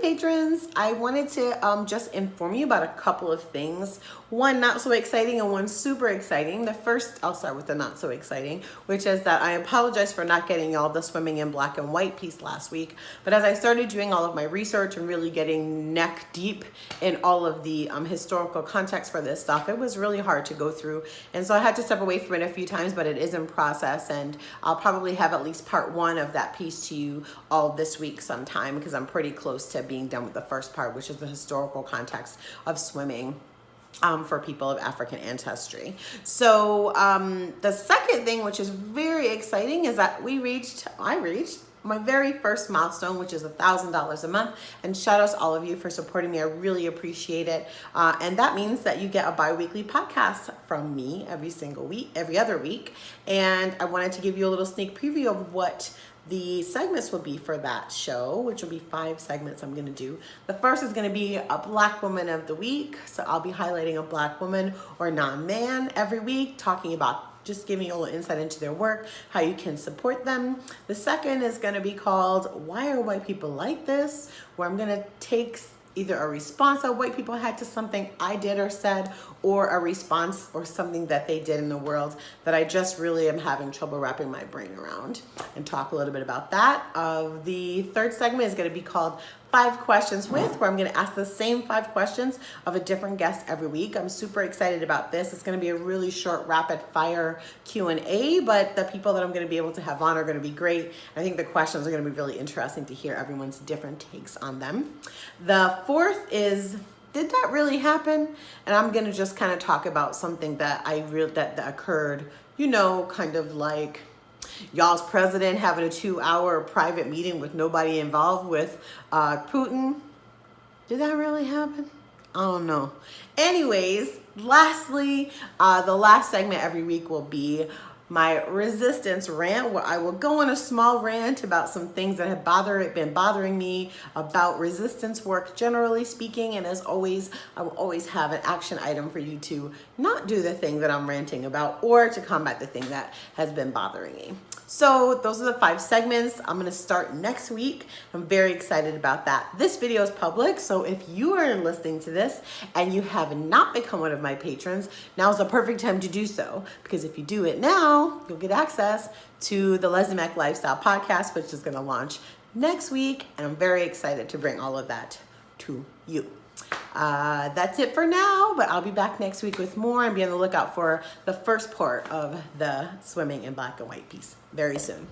patrons, I wanted to just inform you about a couple of things. One not so exciting and one super exciting. The first, I'll start with the not so exciting, which is that I apologize for not getting y'all the swimming in black and white piece last week. But as I started doing all of my research and really getting neck deep in all of the historical context for this stuff, it was really hard to go through. And so I had to step away from it a few times, but it is in process. And I'll probably have at least part one of that piece to you all this week sometime, because I'm pretty close to being done with the first part, which is the historical context of swimming for people of African ancestry. So the second thing, which is very exciting, is that I reached my very first milestone, which is $1,000 a month. And shout out to all of you for supporting me. I really appreciate it. And that means that you get a bi-weekly podcast from me every other week. And I wanted to give you a little sneak preview of what the segments will be for that show, which will be 5 segments I'm gonna do. The first is gonna be a Black Woman of the Week. So I'll be highlighting a Black woman or non-man every week, talking about just giving you a little insight into their work, how you can support them. The second is gonna be called Why Are White People Like This?, where I'm gonna take either a response that white people had to something I did or said, or a response or something that they did in the world that I just really am having trouble wrapping my brain around, and talk a little bit about that. The third segment is going to be called 5 Questions With, where I'm going to ask the same 5 questions of a different guest every week. I'm super excited about this. It's going to be a really short rapid fire Q&A, but the people that I'm going to be able to have on are going to be great. I think the questions are going to be really interesting to hear everyone's different takes on them. The fourth is, did that really happen? And I'm gonna just kind of talk about something that that occurred, kind of like y'all's president having a 2-hour private meeting with nobody involved with Putin. Did that really happen? I don't know. Anyways, lastly, the last segment every week will be my resistance rant, where I will go on a small rant about some things that have been bothering me about resistance work, generally speaking. And as always, I will always have an action item for you to not do the thing that I'm ranting about, or to combat the thing that has been bothering me. So those are the 5 segments. I'm gonna start next week. I'm very excited about that. This video is public, so if you are listening to this and you have not become one of my patrons, now's the perfect time to do so, because if you do it now, you'll get access to the Leslie Mac Lifestyle Podcast, which is gonna launch next week, and I'm very excited to bring all of that to you. That's it for now, but I'll be back next week with more, and be on the lookout for the first part of the swimming in black and white piece very soon.